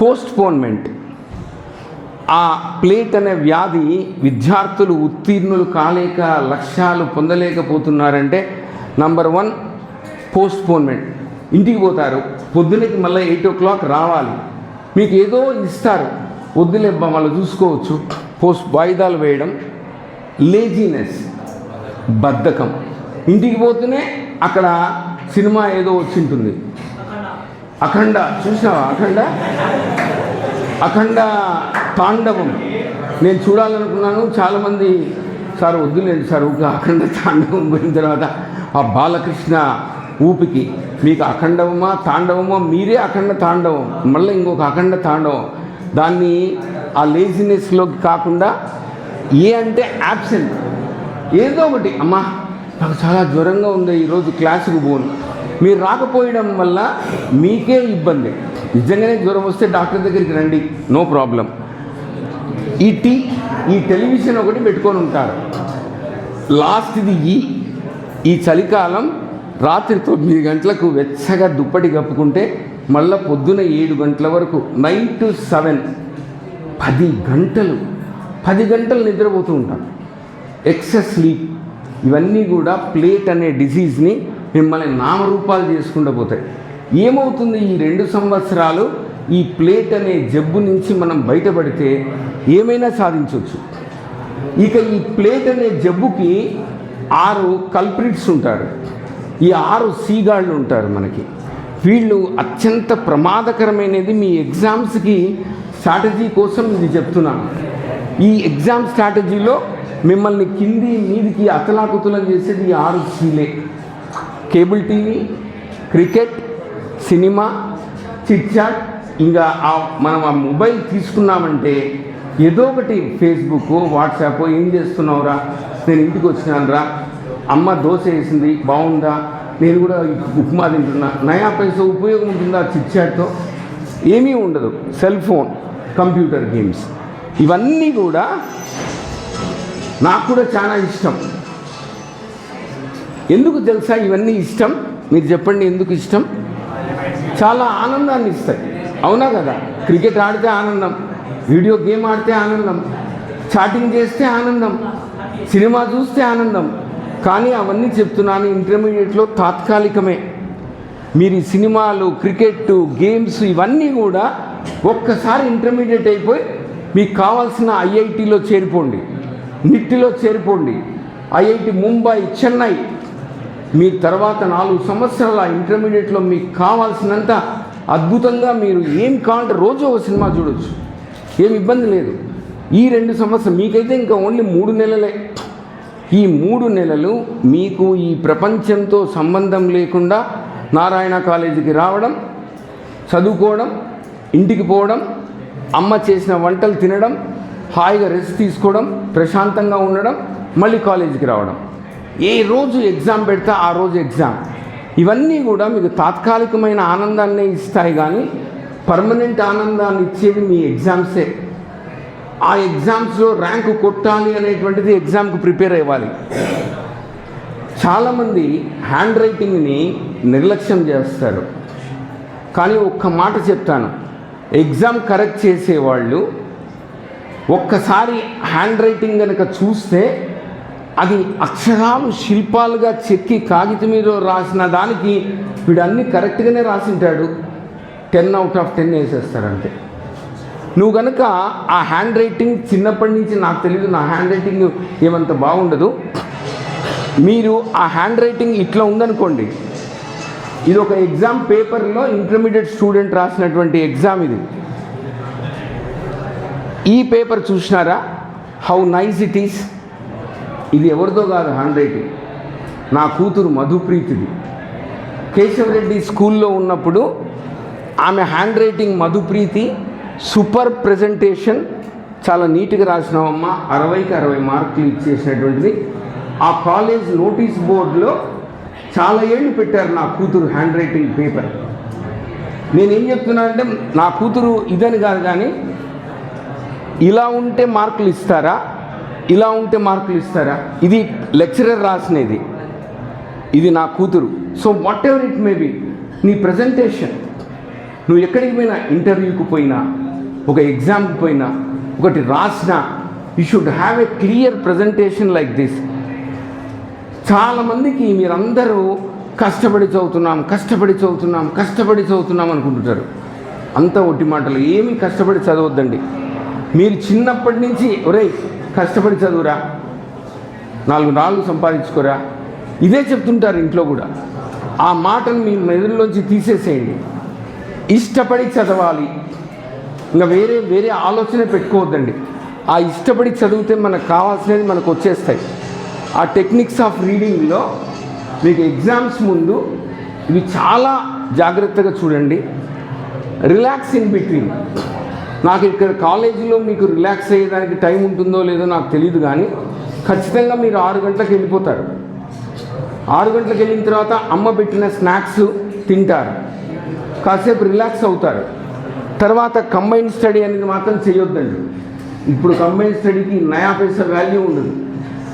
పోస్ట్పోన్మెంట్. ఆ ప్లేట్ అనే వ్యాధి విద్యార్థులు ఉత్తీర్ణులు కాలేక లక్ష్యాలు పొందలేకపోతున్నారంటే నంబర్ 1 పోస్ట్పోన్మెంట్. ఇంటికి పోతారు, పొద్దునకి మళ్ళీ 8 o'clock రావాలి, మీకు ఏదో ఇస్తారు, వద్దులేబ్బా మళ్ళీ చూసుకోవచ్చు, వాయిదాలు వేయడం, లేజీనెస్, బద్ధకం. ఇంటికి పోతూనే అక్కడ సినిమా ఏదో వచ్చింటుంది, అఖండ చూసావా? అఖండ తాండవం నేను చూడాలనుకున్నాను. చాలామంది సార్ వద్దులేండి సార్, అఖండ తాండవం పోయిన తర్వాత ఆ బాలకృష్ణ ఊపికి మీకు అఖండవమా తాండవమా, మీరే అఖండ తాండవం, మళ్ళీ ఇంకొక అఖండ తాండవం. దాన్ని ఆ లేజినెస్లోకి కాకుండా ఏ అంటే యాబ్సెంట్, ఏదో ఒకటి, అమ్మా నాకు చాలా జ్వరంగా ఉంది ఈరోజు క్లాసుకు పోను, మీరు రాకపోయడం వల్ల మీకే ఇబ్బంది. నిజంగానే జ్వరం వస్తే డాక్టర్ దగ్గరికి రండి, నో ప్రాబ్లం. ఈ టెలివిజన్ ఒకటి పెట్టుకొని ఉంటారు. లాస్ట్ది ఈ చలికాలం రాత్రి 9 గంటలకు వెచ్చగా దుప్పటి కప్పుకుంటే మళ్ళీ పొద్దున 7 గంటల వరకు 9 to 7 10 గంటలు నిద్రపోతూ ఉంటాం, ఎక్సెస్ స్లీప్. ఇవన్నీ కూడా ప్లేట్ అనే డిసీజ్ని మిమ్మల్ని నామరూపాలు చేసుకుంటూ పోతాయి. ఏమవుతుంది, ఈ 2 సంవత్సరాలు ఈ ప్లేట్ అనే జబ్బు నుంచి మనం బయటపడితే ఏమైనా సాధించవచ్చు. ఇక ఈ ప్లేట్ అనే జబ్బుకి 6 కల్ప్రిట్స్ ఉంటారు, ఈ 6 సీగాళ్ళు ఉంటారు మనకి. వీళ్ళు అత్యంత ప్రమాదకరమైనది. మీ ఎగ్జామ్స్కి స్ట్రాటజీ కోసం ఇది చెప్తున్నాను. ఈ ఎగ్జామ్ స్ట్రాటజీలో మిమ్మల్ని కింది మీదికి అతలాకుతలం చేసేది ఈ 6 సీలే. Cable TV, cricket, cinema, chitchat. ఇంకా మనం ఆ మొబైల్ తీసుకున్నామంటే ఏదో ఒకటి ఫేస్బుక్, వాట్సాప్, ఏం చేస్తున్నావురా, నేను ఇంటికి వచ్చినానురా, అమ్మ దోశ వేసింది బాగుందా, నేను కూడా ఉప్మా తింటున్నా, నయా పైసా ఉపయోగం ఉంటుందా చిట్చాట్తో? ఏమీ ఉండదు. సెల్ ఫోన్, కంప్యూటర్ గేమ్స్, ఇవన్నీ కూడా నాకు కూడా చాలా ఇష్టం. ఎందుకు తెలుసా ఇవన్నీ ఇష్టం? మీరు చెప్పండి ఎందుకు ఇష్టం? చాలా ఆనందాన్ని ఇస్తాయి, అవునా కదా? క్రికెట్ ఆడితే ఆనందం, వీడియో గేమ్ ఆడితే ఆనందం, చాటింగ్ చేస్తే ఆనందం, సినిమా చూస్తే ఆనందం. కానీ అవన్నీ చెప్తున్నాను ఇంటర్మీడియట్లో తాత్కాలికమే. మీరు ఈ సినిమాలు, క్రికెట్, గేమ్స్ ఇవన్నీ కూడా ఒక్కసారి ఇంటర్మీడియట్ అయిపోయి మీకు కావాల్సిన ఐఐటీలో చేరిపోండి, నిట్లో చేరిపోండి, ఐఐటి ముంబై, చెన్నై. మీ తర్వాత 4 సంవత్సరాల ఇంటర్మీడియట్లో మీకు కావాల్సినంత అద్భుతంగా మీరు ఏం కావాలంటే రోజు ఒక సినిమా చూడొచ్చు, ఏం ఇబ్బంది లేదు. ఈ 2 సంవత్సరాలు మీకైతే ఇంకా ఓన్లీ 3 నెలలే. ఈ 3 నెలలు మీకు ఈ ప్రపంచంతో సంబంధం లేకుండా నారాయణ కాలేజీకి రావడం, చదువుకోవడం, ఇంటికి పోవడం, అమ్మ చేసిన వంటలు తినడం, హాయిగా రెస్ట్ తీసుకోవడం, ప్రశాంతంగా ఉండడం, మళ్ళీ కాలేజీకి రావడం. ఏ రోజు ఎగ్జామ్ పెడితే ఆ రోజు ఎగ్జామ్. ఇవన్నీ కూడా మీకు తాత్కాలికమైన ఆనందాన్నే ఇస్తాయి, కానీ పర్మనెంట్ ఆనందాన్ని ఇచ్చేది మీ ఎగ్జామ్సే. ఆ ఎగ్జామ్స్లో ర్యాంకు కొట్టాలి అనేటువంటిది ఎగ్జామ్కి ప్రిపేర్ అవ్వాలి. చాలామంది హ్యాండ్ రైటింగ్ని నిర్లక్ష్యం చేస్తారు. కానీ ఒక్క మాట చెప్తాను, ఎగ్జామ్ కరెక్ట్ చేసేవాళ్ళు ఒక్కసారి హ్యాండ్ రైటింగ్ కనుక చూస్తే అది అక్షరాలు శిల్పాలుగా చెక్కి కాగితం మీద రాసిన దానికి వీడు అన్నీ కరెక్ట్గానే రాసింటాడు, 10 out of 10 వేసేస్తారంటే. నువ్వు కనుక ఆ హ్యాండ్ రైటింగ్ చిన్నప్పటి నుంచి, నాకు తెలియదు నా హ్యాండ్ రైటింగ్ ఏమంత బాగుండదు, మీరు ఆ హ్యాండ్ రైటింగ్ ఇట్లా ఉందనుకోండి, ఇది ఒక ఎగ్జామ్ పేపర్లో ఇంటర్మీడియట్ స్టూడెంట్ రాసినటువంటి ఎగ్జామ్ ఇది. ఈ పేపర్ చూసినారా, హౌ నైస్ ఇట్ ఈస్. ఇది ఎవరిదో కాదు హ్యాండ్ రైటింగ్, నా కూతురు మధుప్రీతిది. కేశవరెడ్డి స్కూల్లో ఉన్నప్పుడు ఆమె హ్యాండ్ రైటింగ్ మధుప్రీతి, సూపర్ ప్రజెంటేషన్, చాలా నీట్గా రాసినావమ్మ, 60కి 60 మార్కులు ఇచ్చేసినటువంటిది. ఆ కాలేజ్ నోటీస్ బోర్డులో చాలా ఏళ్ళు పెట్టారు నా కూతురు హ్యాండ్ రైటింగ్ పేపర్. నేనేం చెప్తున్నా అంటే, నా కూతురు ఇదని కాదు, కానీ ఇలా ఉంటే మార్కులు ఇస్తారా, ఇలా ఉంటే మార్కులు ఇస్తారా, ఇది లెక్చరర్ రాసినది, ఇది నా కూతురు. So what ever it may be, నీ ప్రజెంటేషన్, నువ్వు ఎక్కడికి పోయినా, ఇంటర్వ్యూకి పోయినా, ఒక ఎగ్జామ్కి పోయినా, ఒకటి రాసినా, you should have a clear presentation like this. చాలామందికి మీరందరూ కష్టపడి చదువుతున్నాం అనుకుంటుంటారు. అంత ఒట్టి మాటలు. ఏమీ కష్టపడి చదవద్దండి. మీరు చిన్నప్పటి నుంచి ఒరేయ్ కష్టపడి చదువురా, 4 రాళ్ళు సంపాదించుకోరా, ఇదే చెప్తుంటారు ఇంట్లో కూడా. ఆ మాటను మీ మెదడులోంచి తీసేసేయండి. ఇష్టపడి చదవాలి, ఇంకా వేరే ఆలోచన పెట్టుకోవద్దండి. ఆ ఇష్టపడి చదివితే మనకు కావాల్సినవి మనకు వచ్చేస్తాయి. ఆ టెక్నిక్స్ ఆఫ్ రీడింగ్లో మీకు ఎగ్జామ్స్ ముందు ఇవి చాలా జాగ్రత్తగా చూడండి. Relax in between. నాకు ఇక్కడ కాలేజీలో మీకు రిలాక్స్ అయ్యేదానికి టైం ఉంటుందో లేదో నాకు తెలియదు, కానీ ఖచ్చితంగా మీరు 6 గంటలకు వెళ్ళిపోతారు. 6 గంటలకు వెళ్ళిన తర్వాత అమ్మ పెట్టిన స్నాక్స్ తింటారు, కాసేపు రిలాక్స్ అవుతారు. తర్వాత కంబైన్డ్ స్టడీ అనేది మాత్రం చేయొద్దండి. ఇప్పుడు కంబైన్డ్ స్టడీకి నయా పైసా వాల్యూ ఉండదు.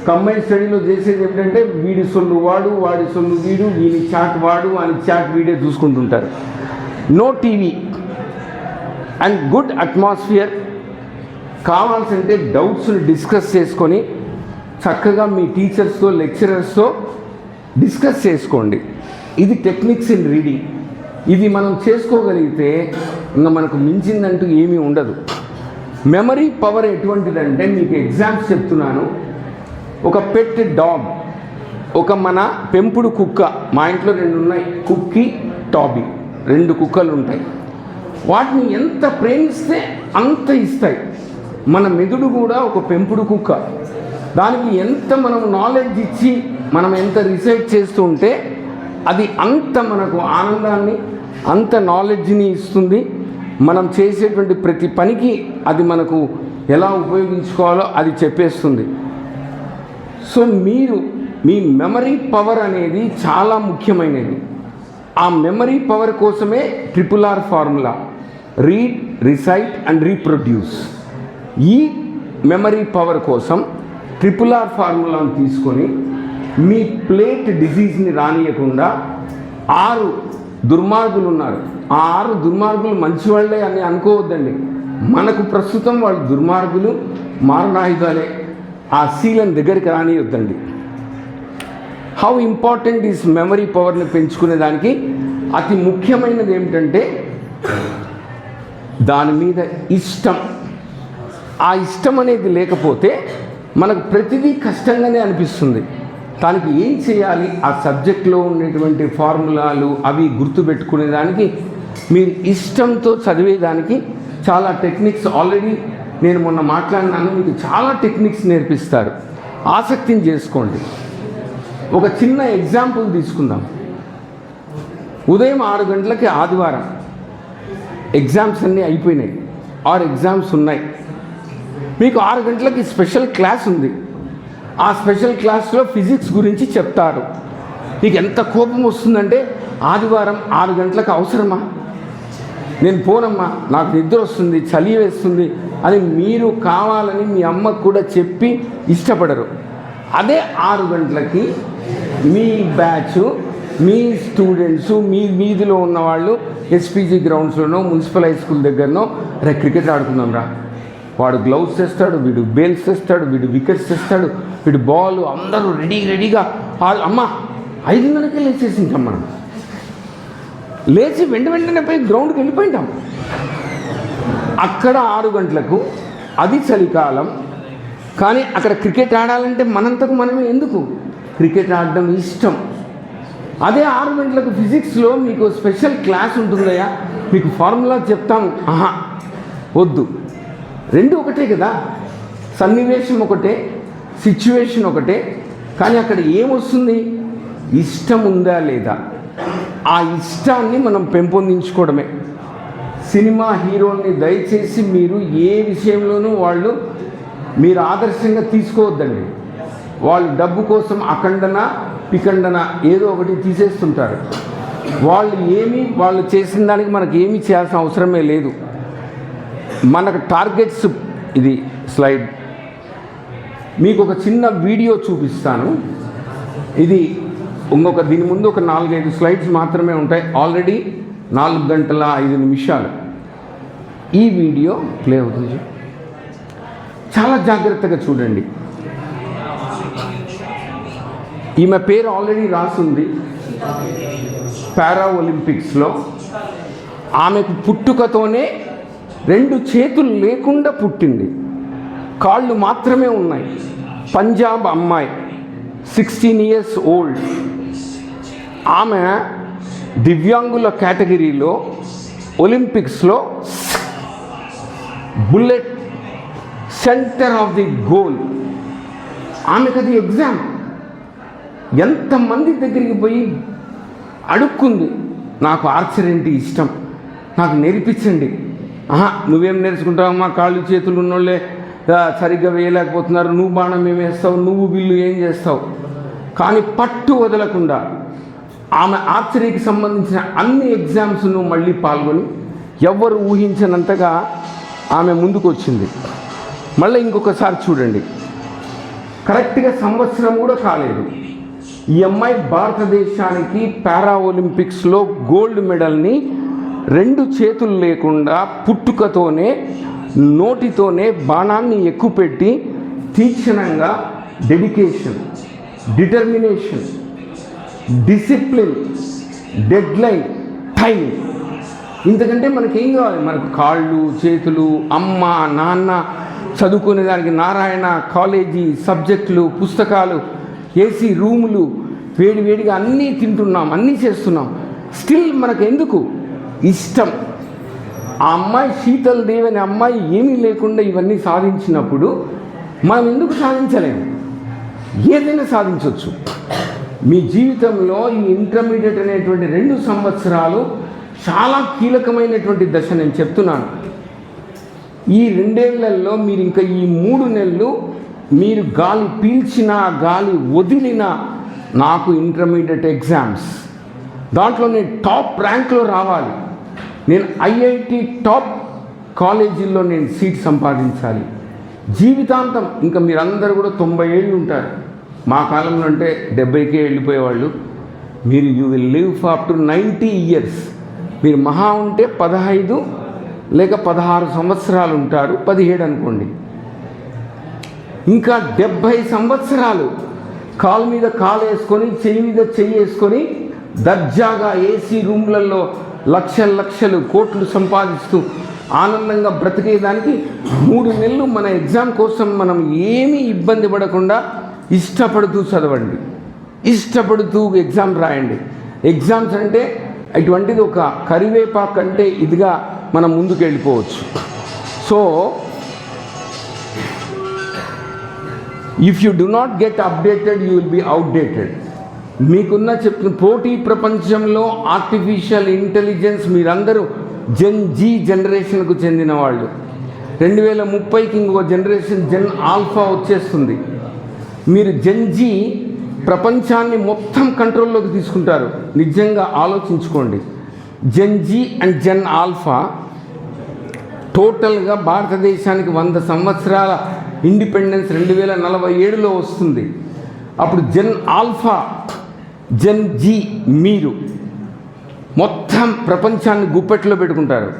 కంబైన్డ్ స్టడీలో చేసేది ఏంటంటే, వీడి సొల్లు వాడు, వాడి సొల్లు వీడు, వీని చాట్ వాడు, వాని చాట్ వీడే చూసుకుంటుంటారు. No TV and good atmosphere. కావాల్సింటే డౌట్స్ని డిస్కస్ చేసుకొని చక్కగా మీ టీచర్స్తో, లెక్చరర్స్తో డిస్కస్ చేసుకోండి. ఇది టెక్నిక్స్ ఇన్ రీడింగ్. ఇది మనం చేసుకోగలిగితే ఇంకా మనకు మించిందంటూ ఏమీ ఉండదు. మెమరీ పవర్ ఎటువంటిదంటే, మీకు ఎగ్జామ్స్ చెప్తున్నాను. ఒక పెట్ డాగ్, ఒక మన పెంపుడు కుక్క, మా ఇంట్లో 2 ఉన్నాయి, కుక్కీ టాబీ, 2 కుక్కలు ఉంటాయి. వాటిని ఎంత ప్రేమిస్తే అంత ఇస్తాయి. మన మెదడు కూడా ఒక పెంపుడు కుక్క. దానికి ఎంత మనం నాలెడ్జ్ ఇచ్చి మనం ఎంత రీసెర్చ్ చేస్తూ ఉంటే అది అంత మనకు ఆనందాన్ని, అంత నాలెడ్జ్ని ఇస్తుంది. మనం చేసేటువంటి ప్రతి పనికి అది మనకు ఎలా ఉపయోగించుకోవాలో అది చెప్పేస్తుంది. సో మీ మెమరీ పవర్ అనేది చాలా ముఖ్యమైనది. ఆ మెమరీ పవర్ కోసమే RRR formula, read, recite and reproduce. ఈ మెమరీ పవర్ కోసం RRR ఫార్ములాను తీసుకొని మీ ప్లేట్ డిజీజ్ని రానియకుండా 6 దుర్మార్గులు ఉన్నారు. ఆ 6 దుర్మార్గులు మంచివాళ్లే అని అనుకోవద్దండి. మనకు ప్రస్తుతం వాళ్ళు దుర్మార్గులు, మారణాయుధాలే. ఆ శీలం దగ్గరికి రానియొద్దండి. హౌ ఇంపార్టెంట్ ఈస్ మెమరీ పవర్ని పెంచుకునే దానికి అతి ముఖ్యమైనది ఏమిటంటే దాని మీద ఇష్టం. ఆ ఇష్టం అనేది లేకపోతే మనకు ప్రతిదీ కష్టంగానే అనిపిస్తుంది. దానికి ఏం చేయాలి, ఆ సబ్జెక్ట్లో ఉన్నటువంటి ఫార్ములాలు అవి గుర్తుపెట్టుకునేదానికి మీరు ఇష్టంతో చదివేదానికి చాలా టెక్నిక్స్ ఆల్రెడీ నేను మొన్న మాట్లాడినాను. మీకు చాలా టెక్నిక్స్ నేర్పిస్తారు. ఆసక్తిని చేసుకోండి. ఒక చిన్న ఎగ్జాంపుల్ తీసుకుందాం. ఉదయం 6 గంటలకి ఆదివారం ఎగ్జామ్స్ అన్నీ అయిపోయినాయి, 6 ఎగ్జామ్స్ ఉన్నాయి. మీకు 6 గంటలకి స్పెషల్ క్లాస్ ఉంది. ఆ స్పెషల్ క్లాస్లో ఫిజిక్స్ గురించి చెప్తారు. మీకు ఎంత కోపం వస్తుందంటే, ఆదివారం 6 గంటలకు అవసరమా, నేను పోనమ్మా, నాకు నిద్ర వస్తుంది, చలి వేస్తుంది అని మీరు కావాలని మీ అమ్మకు కూడా చెప్పి ఇష్టపడరు. అదే 6 గంటలకి మీ బ్యాచ్, మీ స్టూడెంట్స్, మీ వీధిలో ఉన్నవాళ్ళు ఎస్పీజీ గ్రౌండ్స్లోనో మున్సిపల్ హై స్కూల్ దగ్గరనో క్రికెట్ ఆడుకుందాం రా, వాడు గ్లౌస్ తెస్తాడు, వీడు బేల్స్ తెస్తాడు, వీడు వికెట్స్ తెస్తాడు, వీడు బాల్, అందరూ రెడీగా అమ్మ 5:30కే లేచేసింటాం. మనం లేచి వెంటనే పోయి గ్రౌండ్కి వెళ్ళిపోయింటాం. అక్కడ 6 గంటలకు, అది చలికాలం, కానీ అక్కడ క్రికెట్ ఆడాలంటే మనంతకు మనమే ఎందుకు, క్రికెట్ ఆడడం ఇష్టం. అదే 6 గంటలకు ఫిజిక్స్లో మీకు స్పెషల్ క్లాస్ ఉంటుందయ్యా, మీకు ఫార్ములా చెప్తాము, ఆహా వద్దు. 2 ఒకటే కదా, సన్నివేశం ఒకటే, సిచ్యువేషన్ ఒకటే, కానీ అక్కడ ఏమొస్తుంది, ఇష్టం ఉందా లేదా. ఆ ఇష్టాన్ని మనం పెంపొందించుకోవడమే. సినిమా హీరోల్ని దయచేసి మీరు ఏ విషయంలోనూ మీరు ఆదర్శంగా తీసుకోవద్దండి. వాళ్ళు డబ్బు కోసం అఖండన పిఖండన ఏదో ఒకటి తీసేస్తుంటారు. వాళ్ళు చేసిన దానికి మనకు ఏమీ చేయాల్సిన అవసరమే లేదు. మనకు టార్గెట్స్, ఇది స్లైడ్, మీకు ఒక చిన్న వీడియో చూపిస్తాను. ఇది దీని ముందు ఒక 4-5 స్లైడ్స్ మాత్రమే ఉంటాయి. ఆల్రెడీ 4 గంటల 5 నిమిషాలు ఈ వీడియో ప్లే అవుతుంది. చాలా జాగ్రత్తగా చూడండి. ఈమె పేరు ఆల్రెడీ రాసింది పారా ఒలింపిక్స్లో. ఆమెకు పుట్టుకతోనే 2 చేతులు లేకుండా పుట్టింది, కాళ్ళు మాత్రమే ఉన్నాయి. పంజాబ్ అమ్మాయి, 16 years ఓల్డ్. ఆమె దివ్యాంగుల కేటగిరీలో ఒలింపిక్స్లో bullet centre of the goal. ఆమెకు అది ఎగ్జామ్. ఎంతమంది దగ్గరికి పోయి అడుక్కుంది, నాకు ఆర్చరీ అంటే ఇష్టం, నాకు నేర్పించండి. నువ్వేం నేర్చుకుంటావమ్మా, కాళ్ళు చేతులు ఉన్నోళ్ళే సరిగ్గా వేయలేకపోతున్నారు, నువ్వు బాణం ఏం వేస్తావు, నువ్వు బిల్లు ఏం చేస్తావు. కానీ పట్టు వదలకుండా ఆమె ఆర్చరీకి సంబంధించిన అన్ని ఎగ్జామ్స్ను మళ్ళీ పాల్గొని ఎవ్వరు ఊహించినంతగా ఆమె ముందుకు వచ్చింది. మళ్ళీ ఇంకొకసారి చూడండి, కరెక్ట్గా సంవత్సరం కూడా కాలేదు, ఈ అమ్మాయి భారతదేశానికి పారా ఒలింపిక్స్లో గోల్డ్ మెడల్ని 2 చేతులు లేకుండా పుట్టుకతోనే నోటితోనే బాణాన్ని ఎక్కుపెట్టి తీక్షణంగా dedication, determination, discipline, deadline, time, ఇంతకంటే మనకేం కావాలి. మనకు కాళ్ళు చేతులు, అమ్మ నాన్న, చదువుకునే దానికి నారాయణ కాలేజీ, సబ్జెక్టులు, పుస్తకాలు, ఏసీ రూములు, వేడిగా అన్నీ తింటున్నాం, అన్నీ చేస్తున్నాం. స్టిల్ మనకు ఎందుకు ఇష్టం. ఆ అమ్మాయి శీతల్ దేవి అనే అమ్మాయి ఏమీ లేకుండా ఇవన్నీ సాధించినప్పుడు మనం ఎందుకు సాధించలేము? ఏదైనా సాధించవచ్చు. మీ జీవితంలో ఈ ఇంటర్మీడియట్ అనేటువంటి 2 సంవత్సరాలు చాలా కీలకమైనటువంటి దశ. నేను చెప్తున్నాను, ఈ 2 ఏళ్లలో మీరు ఇంకా ఈ 3 నెలలు మీరు గాలి పీల్చినా గాలి వదిలినా నాకు ఇంటర్మీడియట్ ఎగ్జామ్స్, దాంట్లో నేను టాప్ ర్యాంక్లో రావాలి, నేను ఐఐటి టాప్ కాలేజీల్లో నేను సీట్ సంపాదించాలి. జీవితాంతం ఇంకా మీరందరూ కూడా 90 ఏళ్ళు ఉంటారు. మా కాలంలో అంటే 70కే వెళ్ళిపోయేవాళ్ళు. మీరు you will live for up to 90 years. మీరు మహా ఉంటే 15 లేక 16 సంవత్సరాలు ఉంటారు, 17 అనుకోండి. ఇంకా 70 సంవత్సరాలు కాలు మీద కాలు వేసుకొని, చెయ్యి మీద చెయ్యి వేసుకొని దర్జాగా ఏసీ రూమ్లలో లక్షలు కోట్లు సంపాదిస్తూ ఆనందంగా బ్రతికేదానికి 3 నెలలు మన ఎగ్జామ్ కోసం మనం ఏమీ ఇబ్బంది పడకుండా ఇష్టపడుతూ చదవండి, ఇష్టపడుతూ ఎగ్జామ్ రాయండి. ఎగ్జామ్స్ అంటే ఇటువంటిది ఒక కరివేపాకు అంటే ఇదిగా మనం ముందుకు వెళ్ళిపోవచ్చు. So if you do not get updated you will be outdated. మీకున్న చెప్తున్న పోటీ ప్రపంచంలో ఆర్టిఫిషియల్ ఇంటెలిజెన్స్ మీరందరూ జెన్ జీ జనరేషన్కు చెందిన వాళ్ళు. 2030కి ఇంకో జనరేషన్ జెన్ ఆల్ఫా వచ్చేస్తుంది. మీరు జెన్ జీ ప్రపంచాన్ని మొత్తం కంట్రోల్లోకి తీసుకుంటారు. నిజంగా ఆలోచించుకోండి. జెన్ జీ అండ్ జెన్ ఆల్ఫా టోటల్గా భారతదేశానికి 100 సంవత్సరాల ఇండిపెండెన్స్ 2047లో వస్తుంది. అప్పుడు జెన్ ఆల్ఫా జెన్ జీ మీరు మొత్తం ప్రపంచాన్ని గుప్పెట్లో పెట్టుకుంటారు,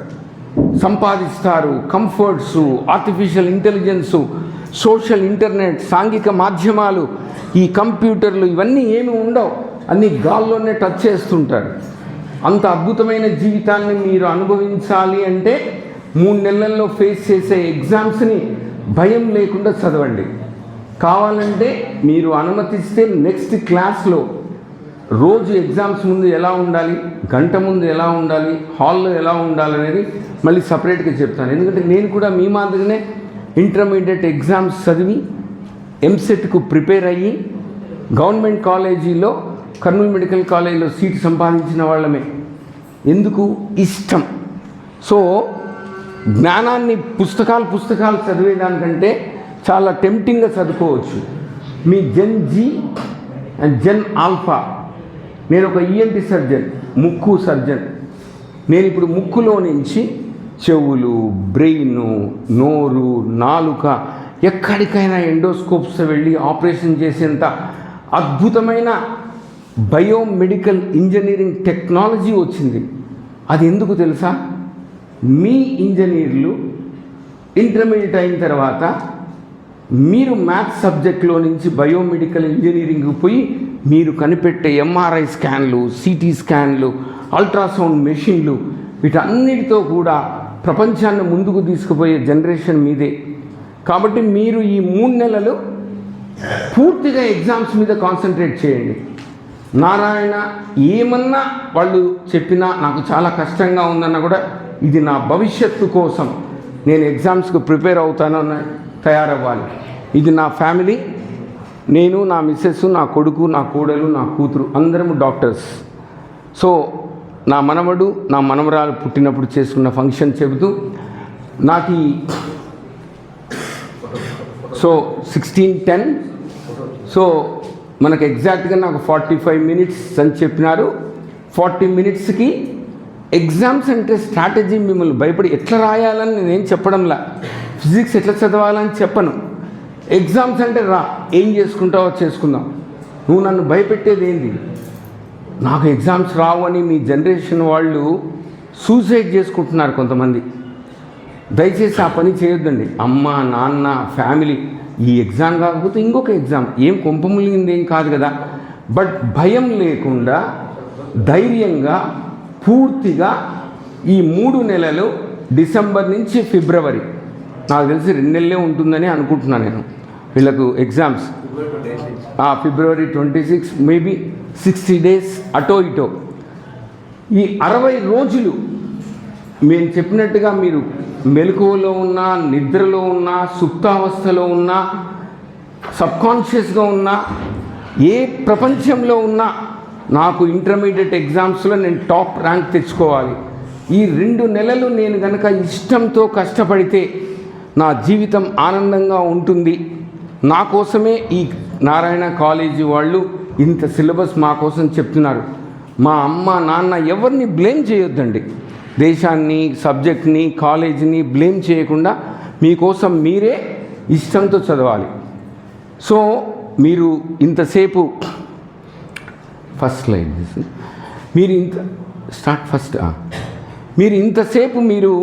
సంపాదిస్తారు. కంఫర్ట్సు, ఆర్టిఫిషియల్ ఇంటెలిజెన్సు, సోషల్ ఇంటర్నెట్, సాంఘిక మాధ్యమాలు, ఈ కంప్యూటర్లు ఇవన్నీ ఏమి ఉండవు, అన్నీ గాల్లోనే టచ్ చేస్తుంటారు. అంత అద్భుతమైన జీవితాన్ని మీరు అనుభవించాలి అంటే 3 నెలల్లో ఫేస్ చేసే ఎగ్జామ్స్ని భయం లేకుండా చదవండి. కావాలంటే మీరు అనుమతిస్తే నెక్స్ట్ క్లాస్లో రోజు ఎగ్జామ్స్ ముందు ఎలా ఉండాలి, గంట ముందు ఎలా ఉండాలి, హాల్లో ఎలా ఉండాలనేది మళ్ళీ సపరేట్గా చెప్తాను. ఎందుకంటే నేను కూడా మీ మాదిరిగానే ఇంటర్మీడియట్ ఎగ్జామ్స్ చదివి ఎంసెట్కు ప్రిపేర్ అయ్యి గవర్నమెంట్ కాలేజీలో, కర్నూలు మెడికల్ కాలేజీలో సీట్ సంపాదించిన వాళ్ళమే. ఎందుకు? ఇష్టం. సో జ్ఞానాన్ని పుస్తకాలు చదివేదానికంటే చాలా టెంప్టింగ్గా చదువుకోవచ్చు. మీ gen Z and gen alpha. నేను ఒక ఈఎన్టీ సర్జన్, ముక్కు సర్జన్. నేను ఇప్పుడు ముక్కులో నుంచి చెవులు, బ్రెయిన్, నోరు, నాలుక ఎక్కడికైనా ఎండోస్కోప్స్ వెళ్ళి ఆపరేషన్ చేసేంత అద్భుతమైన బయోమెడికల్ ఇంజనీరింగ్ టెక్నాలజీ వచ్చింది. అది ఎందుకు తెలుసా? మీ ఇంజనీర్లు ఇంటర్మీడియట్ అయిన తర్వాత మీరు మ్యాథ్స్ సబ్జెక్ట్లో నుంచి బయోమెడికల్ ఇంజనీరింగ్కి పోయి మీరు కనిపెట్టే ఎంఆర్ఐ స్కాన్లు, సిటీ స్కాన్లు, అల్ట్రాసౌండ్ మెషిన్లు, వీటన్నిటితో కూడా ప్రపంచాన్ని ముందుకు తీసుకుపోయే జనరేషన్ మీదే. కాబట్టి మీరు ఈ 3 నెలలు పూర్తిగా ఎగ్జామ్స్ మీద కాన్సన్ట్రేట్ చేయండి. నారాయణ ఏమన్నా వాళ్ళు చెప్పినా నాకు చాలా కష్టంగా ఉందన్నా కూడా ఇది నా భవిష్యత్తు కోసం నేను ఎగ్జామ్స్కి ప్రిపేర్ అవుతానన్న తయారవ్వాలి. ఇది నా ఫ్యామిలీ. నేను, నా మిస్సెస్, నా కొడుకు, నా కోడలు, నా కూతురు అందరము డాక్టర్స్. సో నా మనవడు, నా మనవరాలు పుట్టినప్పుడు చేసుకున్న ఫంక్షన్ చెబుతూ నాకు 16:10. సో మనకు ఎగ్జాక్ట్గా నాకు 45 మినిట్స్ అని చెప్పినారు. 40 మినిట్స్కి ఎగ్జామ్స్ అంటే స్ట్రాటజీ మిమ్మల్ని భయపడి ఎట్లా రాయాలని నేనేం చెప్పడంలా, ఫిజిక్స్ ఎట్లా చదవాలని చెప్పను. ఎగ్జామ్స్ అంటే రా, ఏం చేసుకుంటావో చేసుకుందాం. నువ్వు నన్ను భయపెట్టేది ఏంది? నాకు ఎగ్జామ్స్ రావు అని మీ జనరేషన్ వాళ్ళు సూసైడ్ చేసుకుంటున్నారు కొంతమంది. దయచేసి ఆ పని చేయొద్దండి. అమ్మ, నాన్న, ఫ్యామిలీ, ఈ ఎగ్జామ్ కాకపోతే ఇంకొక ఎగ్జామ్, ఏం కొంపములిగింది ఏం కాదు కదా. బట్ భయం లేకుండా ధైర్యంగా పూర్తిగా ఈ 3 నెలలు డిసెంబర్ నుంచి ఫిబ్రవరి, నాకు తెలిసి 2 నెలలే ఉంటుందని అనుకుంటున్నాను నేను వీళ్ళకు ఎగ్జామ్స్. ఫిబ్రవరి 26, మేబీ 60 డేస్ అటో ఇటో. ఈ 60 రోజులు మేము చెప్పినట్టుగా మీరు మెలకువలో ఉన్నా, నిద్రలో ఉన్నా, సుప్తావస్థలో ఉన్నా, సబ్కాన్షియస్గా ఉన్నా, ఏ ప్రపంచంలో ఉన్నా నాకు ఇంటర్మీడియట్ ఎగ్జామ్స్లో నేను టాప్ ర్యాంక్ తెచ్చుకోవాలి. ఈ 2 నెలలు నేను కనుక ఇష్టంతో కష్టపడితే నా జీవితం ఆనందంగా ఉంటుంది. నా కోసమే ఈ నారాయణ కాలేజీ వాళ్ళు ఇంత సిలబస్ మా కోసం చెప్తున్నారు. మా అమ్మ, నాన్న ఎవరిని బ్లేమ్ చేయొద్దండి. దేశాన్ని, సబ్జెక్ట్ని, కాలేజీని బ్లేమ్ చేయకుండా మీకోసం మీరే ఇష్టంతో చదవాలి. సో మీరు ఇంతసేపు ఫస్ట్ స్లైడ్ మీరు మీరు ఇంతసేపు మీరు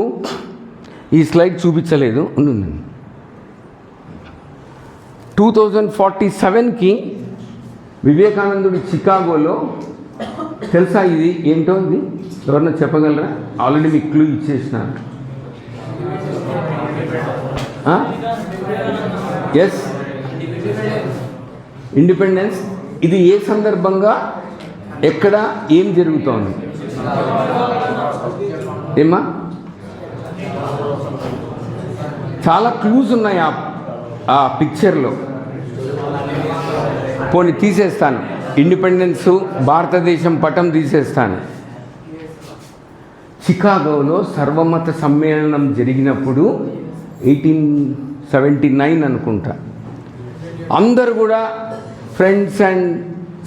ఈ స్లైడ్ చూపించలేదు. 2047కి వివేకానందుడి చికాగోలో, తెలుసా ఇది ఏంటో? ఇది ఎవరన్నా చెప్పగలరా? ఆల్రెడీ మీకు క్లూ ఇచ్చేసినారు. Yes, independence. ఇది ఏ సందర్భంగా, ఎక్కడ, ఏం జరుగుతోంది? ఏమ్మా? చాలా క్లూస్ ఉన్నాయి ఆ పిక్చర్లో. పోనీ తీసేస్తాను, ఇండిపెండెన్సు భారతదేశం పటం తీసేస్తాను. చికాగోలో సర్వమత సమ్మేళనం జరిగినప్పుడు 1879 అనుకుంటా, అందరు కూడా ఫ్రెండ్స్ అండ్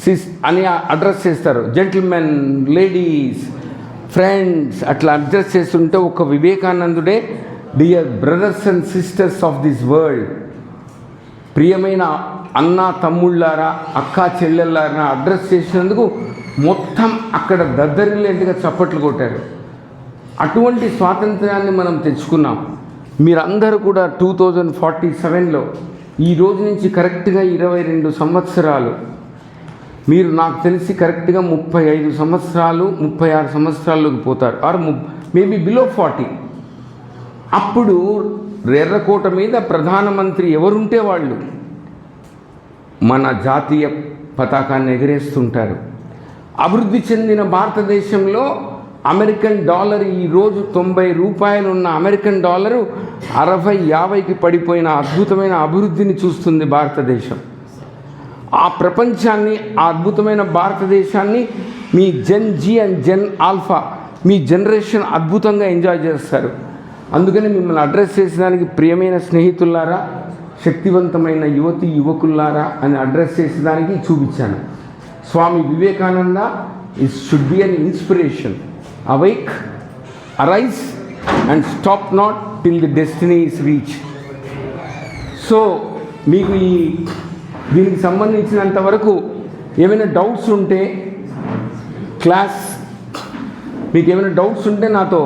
సిస్ అని అడ్రస్ చేస్తారు. జెంటిల్మెన్, లేడీస్, ఫ్రెండ్స్ అట్లా అడ్రస్ చేస్తుంటే ఒక వివేకానందుడే dear brothers and sisters of this world, ప్రియమైన అన్న తమ్ముళ్ళారా, అక్క చెల్లెళ్ళారా అడ్రస్ చేసినందుకు మొత్తం అక్కడ దద్దరిల్లేంటిగా చప్పట్లు కొట్టారు. అటువంటి స్వాతంత్ర్యాన్ని మనం తెచ్చుకున్నాం. మీరందరూ కూడా 2047లో ఈ రోజు నుంచి కరెక్ట్గా 22 సంవత్సరాలు, మీరు నాకు తెలిసి కరెక్ట్గా 35 సంవత్సరాలు 36 సంవత్సరాల్లోకి పోతారు, ఆర్ మేబీ బిలో 40. అప్పుడు ఎర్రకోట మీద ప్రధానమంత్రి ఎవరుంటే వాళ్ళు మన జాతీయ పతాకాన్ని ఎగరేస్తుంటారు. అభివృద్ధి చెందిన భారతదేశంలో అమెరికన్ డాలర్ ఈరోజు 90 రూపాయలు ఉన్న అమెరికన్ డాలరు 60-50కి పడిపోయిన అద్భుతమైన అభివృద్ధిని చూస్తుంది భారతదేశం. ఆ ప్రపంచాన్ని, ఆ అద్భుతమైన భారతదేశాన్ని మీ gen Z and gen alpha, మీ జనరేషన్ అద్భుతంగా ఎంజాయ్ చేస్తారు. అందుకని మిమ్మల్ని అడ్రస్ చేసేదానికి ప్రియమైన స్నేహితులారా, శక్తివంతమైన యువతి యువకులారా అని అడ్రస్ చేసేదానికి చూపించాను. Swami Vivekananda it should be an inspiration. Awake, arise and stop not till the destiny is reach. So మీకు దీనికి సంబంధించినంత వరకు ఏమైనా డౌట్స్ ఉంటే మీకు ఏమైనా డౌట్స్ ఉంటే నాతో